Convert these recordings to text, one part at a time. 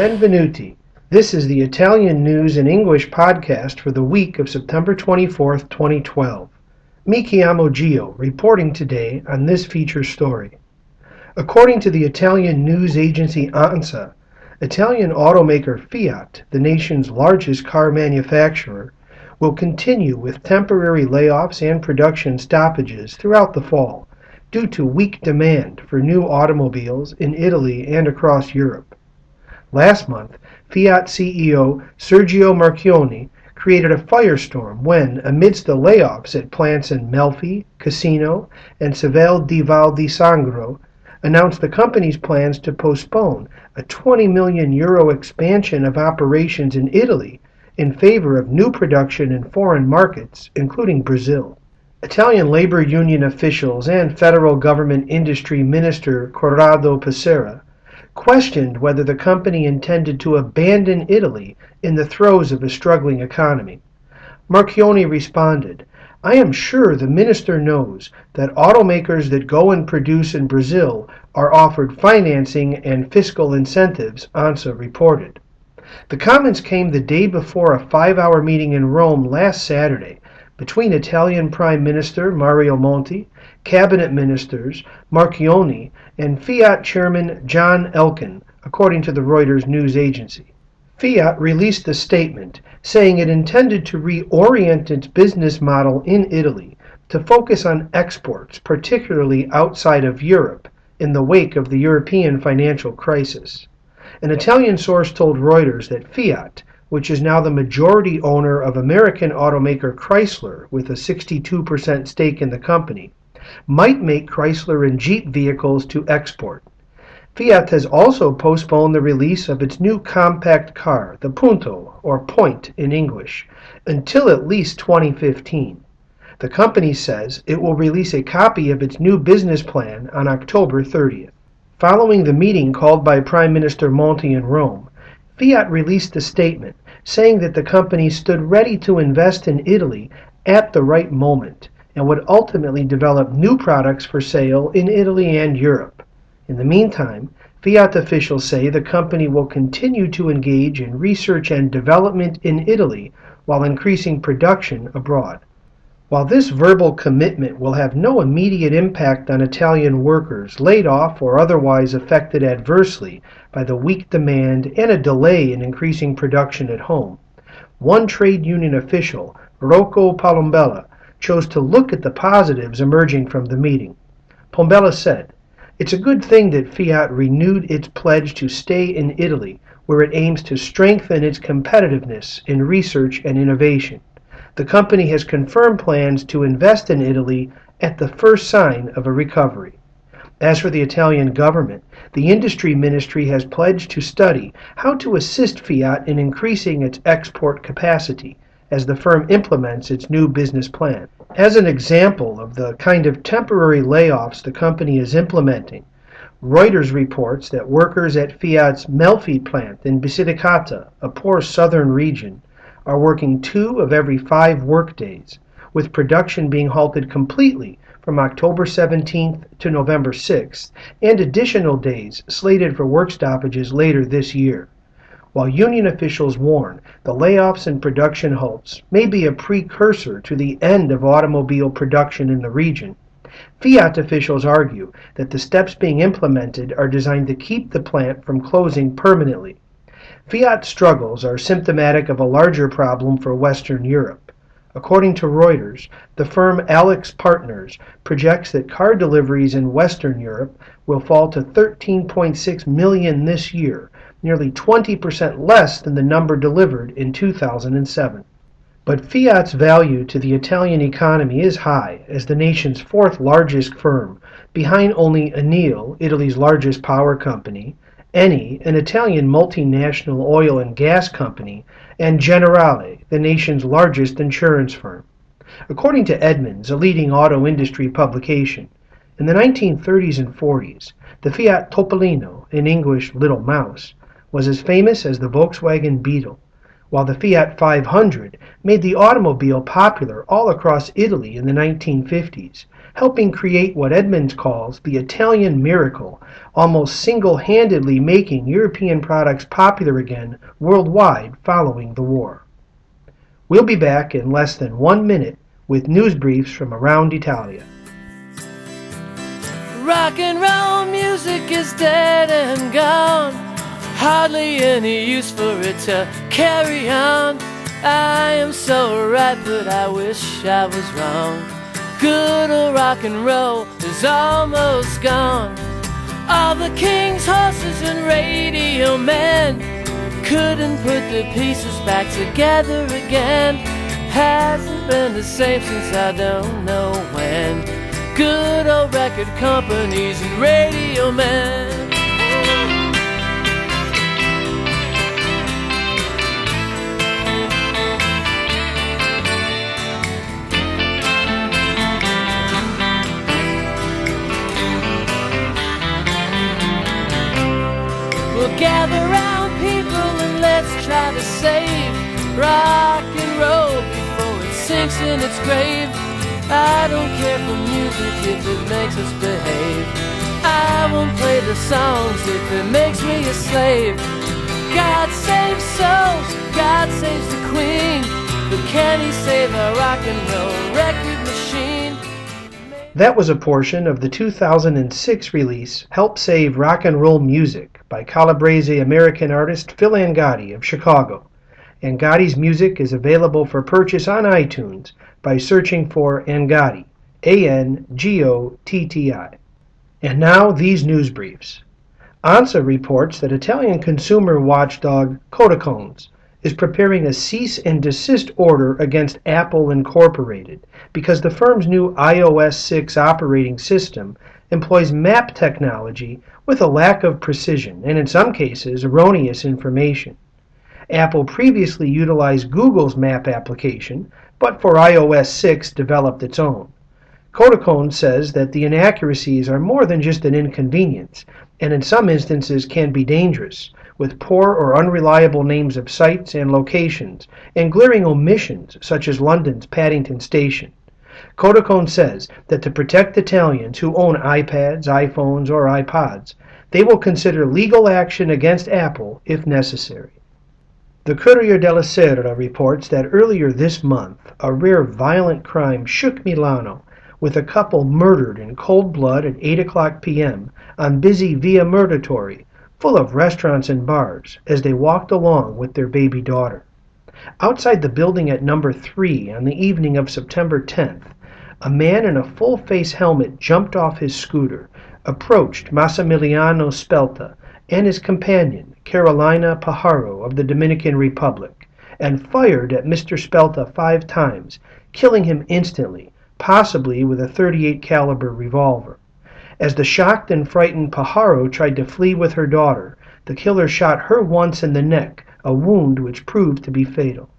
Benvenuti. This is the Italian News in English podcast for the week of September 24th, 2012. Mi chiamo Gio, reporting today on this feature story. According to the Italian news agency ANSA, Italian automaker Fiat, the nation's largest car manufacturer, will continue with temporary layoffs and production stoppages throughout the fall due to weak demand for new automobiles in Italy and across Europe. Last month, Fiat CEO Sergio Marchionne created a firestorm when, amidst the layoffs at plants in Melfi, Cassino, and Castel di Val di Sangro, announced the company's plans to postpone a €20 million expansion of operations in Italy in favor of new production in foreign markets, including Brazil. Italian labor union officials and federal government industry minister Corrado Passera questioned whether the company intended to abandon Italy in the throes of a struggling economy. Marchionne responded, "I am sure the minister knows that automakers that go and produce in Brazil are offered financing and fiscal incentives," ANSA reported. The comments came the day before a 5-hour meeting in Rome last Saturday between Italian Prime Minister Mario Monti, Cabinet Ministers Marchionne, and Fiat Chairman John Elkann, according to the Reuters news agency. Fiat released a statement saying it intended to reorient its business model in Italy to focus on exports, particularly outside of Europe, in the wake of the European financial crisis. An Italian source told Reuters that Fiat, which is now the majority owner of American automaker Chrysler with a 62% stake in the company, might make Chrysler and Jeep vehicles to export. Fiat has also postponed the release of its new compact car, the Punto, or Point in English, until at least 2015. The company says it will release a copy of its new business plan on October 30th. Following the meeting called by Prime Minister Monti in Rome, Fiat released a statement saying that the company stood ready to invest in Italy at the right moment and would ultimately develop new products for sale in Italy and Europe. In the meantime, Fiat officials say the company will continue to engage in research and development in Italy while increasing production abroad. While this verbal commitment will have no immediate impact on Italian workers laid off or otherwise affected adversely by the weak demand and a delay in increasing production at home, one trade union official, Rocco Palombella, chose to look at the positives emerging from the meeting. Palombella said, "It's a good thing that Fiat renewed its pledge to stay in Italy, where it aims to strengthen its competitiveness in research and innovation. The company has confirmed plans to invest in Italy at the first sign of a recovery." As for the Italian government, the industry ministry has pledged to study how to assist Fiat in increasing its export capacity as the firm implements its new business plan. As an example of the kind of temporary layoffs the company is implementing, Reuters reports that workers at Fiat's Melfi plant in Basilicata, a poor southern region, are working 2 of every 5 workdays, with production being halted completely from October 17th to November 6th, and additional days slated for work stoppages later this year. While union officials warn the layoffs and production halts may be a precursor to the end of automobile production in the region, Fiat officials argue that the steps being implemented are designed to keep the plant from closing permanently. Fiat struggles are symptomatic of a larger problem for Western Europe. According to Reuters, the firm Alex Partners projects that car deliveries in Western Europe will fall to 13.6 million this year, nearly 20% less than the number delivered in 2007. But Fiat's value to the Italian economy is high as the nation's 4th largest firm, behind only Enel, Italy's largest power company, Eni, an Italian multinational oil and gas company, and Generali, the nation's largest insurance firm. According to Edmunds, a leading auto industry publication, in the 1930s and 40s, the Fiat Topolino, in English Little Mouse, was as famous as the Volkswagen Beetle, while the Fiat 500 made the automobile popular all across Italy in the 1950s, helping create what Edmunds calls the Italian miracle, almost single-handedly making European products popular again worldwide following the war. We'll be back in less than 1 minute with news briefs from around Italia. Rock and roll music is dead and gone. Hardly any use for it to carry on. I am so right, but I wish I was wrong. Good old rock and roll is almost gone. All the king's horses and radio men couldn't put the pieces back together again. Hasn't been the same since I don't know when. Good old record companies and radio men. We'll gather round people and let's try to save rock and roll before it sinks in its grave. I don't care for music if it makes us behave. I won't play the songs if it makes me a slave. God saves souls, God saves the Queen, but can He save a rock and roll record machine? That was a portion of the 2006 release Help Save Rock and Roll Music by Calabrese American artist Phil Angotti of Chicago. Angotti's music is available for purchase on iTunes by searching for Angotti, Angotti. And now these news briefs. ANSA reports that Italian consumer watchdog Codecones is preparing a cease and desist order against Apple Incorporated because the firm's new iOS 6 operating system employs map technology with a lack of precision and in some cases erroneous information. Apple previously utilized Google's map application, but for iOS 6 developed its own. Codicone says that the inaccuracies are more than just an inconvenience, and in some instances can be dangerous, with poor or unreliable names of sites and locations, and glaring omissions such as London's Paddington Station. Codicone says that to protect Italians who own iPads, iPhones, or iPods, they will consider legal action against Apple if necessary. The Corriere della Sera reports that earlier this month, a rare violent crime shook Milano, with a couple murdered in cold blood at 8 o'clock p.m. on busy Via Murgatori, full of restaurants and bars, as they walked along with their baby daughter. Outside the building at number 3 on the evening of September 10th, a man in a full-face helmet jumped off his scooter, approached Massimiliano Spelta and his companion, Carolina Pajaro of the Dominican Republic, and fired at Mr. Spelta 5 times, killing him instantly, possibly with a .38 caliber revolver. As the shocked and frightened Pajaro tried to flee with her daughter, the killer shot her once in the neck, a wound which proved to be fatal.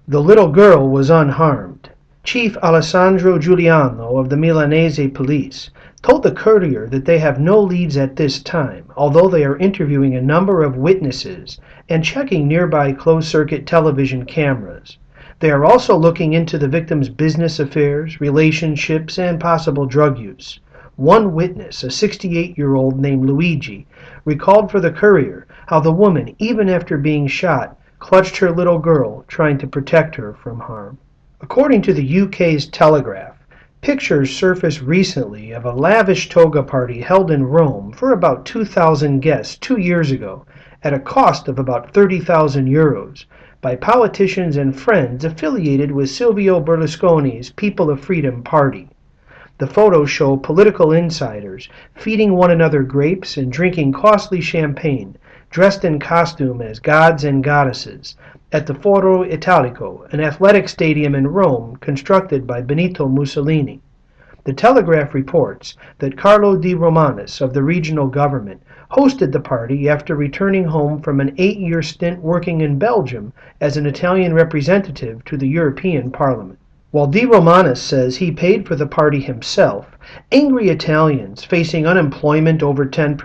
The little girl was unharmed. Chief Alessandro Giuliano of the Milanese police told the Courier that they have no leads at this time, although they are interviewing a number of witnesses and checking nearby closed-circuit television cameras. They are also looking into the victim's business affairs, relationships, and possible drug use. One witness, a 68-year-old named Luigi, recalled for the Courier how the woman, even after being shot, clutched her little girl, trying to protect her from harm. According to the UK's Telegraph, pictures surfaced recently of a lavish toga party held in Rome for about 2,000 guests 2 years ago at a cost of about €30,000 by politicians and friends affiliated with Silvio Berlusconi's People of Freedom party. The photos show political insiders feeding one another grapes and drinking costly champagne, dressed in costume as gods and goddesses, at the Foro Italico, an athletic stadium in Rome constructed by Benito Mussolini. The Telegraph reports that Carlo Di Romanis of the regional government hosted the party after returning home from an 8-year stint working in Belgium as an Italian representative to the European Parliament. While De Romanis says he paid for the party himself, angry Italians facing unemployment over 10%,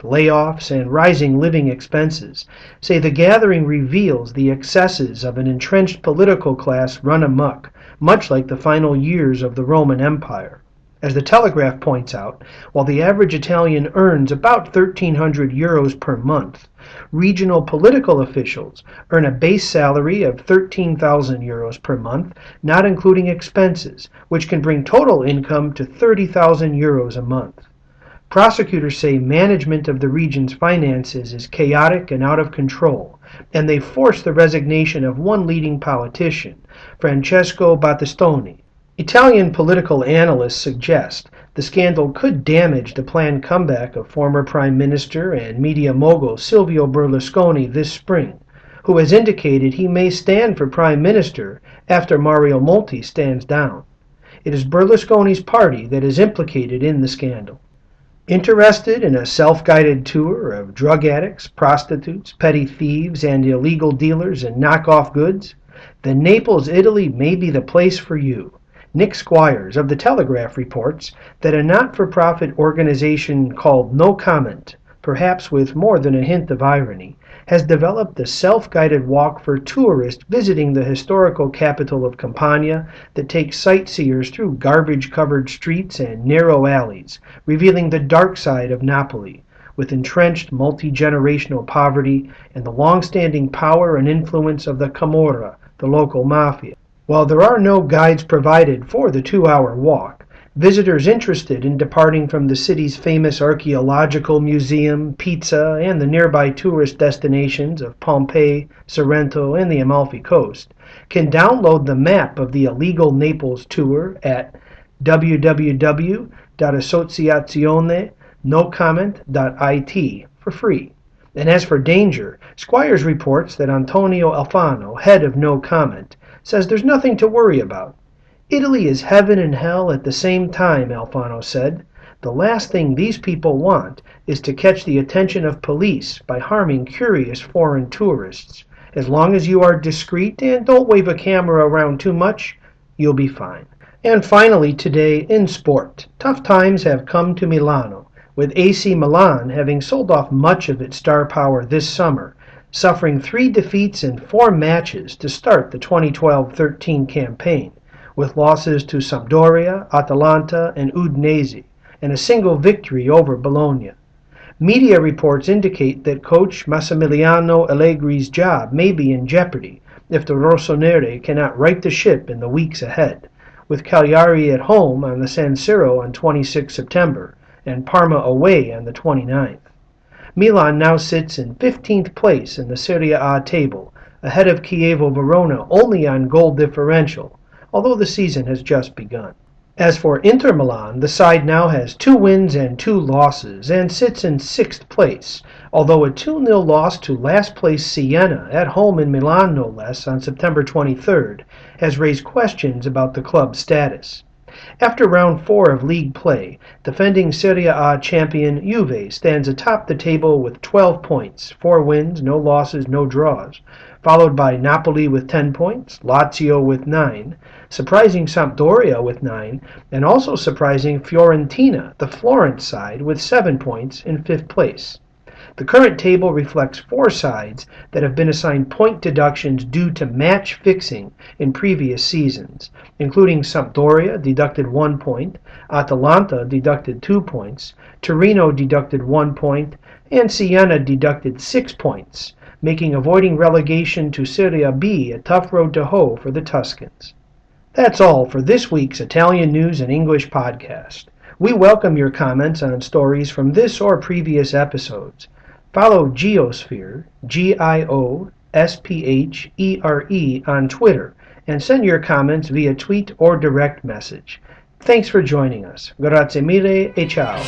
layoffs, and rising living expenses say the gathering reveals the excesses of an entrenched political class run amok, much like the final years of the Roman Empire. As the Telegraph points out, while the average Italian earns about 1,300 euros per month, regional political officials earn a base salary of 13,000 euros per month, not including expenses, which can bring total income to 30,000 euros a month. Prosecutors say management of the region's finances is chaotic and out of control, and they forced the resignation of one leading politician, Francesco Battistoni. Italian political analysts suggest the scandal could damage the planned comeback of former Prime Minister and media mogul Silvio Berlusconi this spring, who has indicated he may stand for Prime Minister after Mario Monti stands down. It is Berlusconi's party that is implicated in the scandal. Interested in a self-guided tour of drug addicts, prostitutes, petty thieves, and illegal dealers in knockoff goods? Then Naples, Italy may be the place for you. Nick Squires of The Telegraph reports that a not-for-profit organization called No Comment, perhaps with more than a hint of irony, has developed a self-guided walk for tourists visiting the historical capital of Campania that takes sightseers through garbage-covered streets and narrow alleys, revealing the dark side of Napoli, with entrenched multi-generational poverty and the long-standing power and influence of the Camorra, the local mafia. While there are no guides provided for the 2-hour walk, visitors interested in departing from the city's famous archaeological museum, pizza, and the nearby tourist destinations of Pompeii, Sorrento, and the Amalfi Coast can download the map of the illegal Naples tour at www.associazionenocomment.it for free. And as for danger, Squires reports that Antonio Alfano, head of No Comment, says there's nothing to worry about. Italy is heaven and hell at the same time, Alfano said. The last thing these people want is to catch the attention of police by harming curious foreign tourists. As long as you are discreet and don't wave a camera around too much, you'll be fine. And finally today, in sport, tough times have come to Milano, with AC Milan having sold off much of its star power this summer, suffering 3 defeats in 4 matches to start the 2012-13 campaign, with losses to Sampdoria, Atalanta, and Udinese, and a single victory over Bologna. Media reports indicate that coach Massimiliano Allegri's job may be in jeopardy if the Rossoneri cannot right the ship in the weeks ahead, with Cagliari at home on the San Siro on 26 September and Parma away on the 29th. Milan now sits in 15th place in the Serie A table, ahead of Chievo Verona only on goal differential, although the season has just begun. As for Inter Milan, the side now has 2 wins and 2 losses and sits in 6th place, although a 2-0 loss to last-place Siena, at home in Milan no less, on September 23rd, has raised questions about the club's status. After round 4 of league play, defending Serie A champion Juve stands atop the table with 12 points, 4 wins, no losses, no draws, followed by Napoli with 10 points, Lazio with 9, surprising Sampdoria with 9, and also surprising Fiorentina, the Florence side, with 7 points in 5th place. The current table reflects 4 sides that have been assigned point deductions due to match fixing in previous seasons, including Sampdoria deducted 1 point, Atalanta deducted 2 points, Torino deducted 1 point, and Siena deducted 6 points, making avoiding relegation to Serie B a tough road to hoe for the Tuscans. That's all for this week's Italian News in English podcast. We welcome your comments on stories from this or previous episodes. Follow Geosphere, G-I-O-S-P-H-E-R-E, on Twitter, and send your comments via tweet or direct message. Thanks for joining us. Grazie mille e ciao.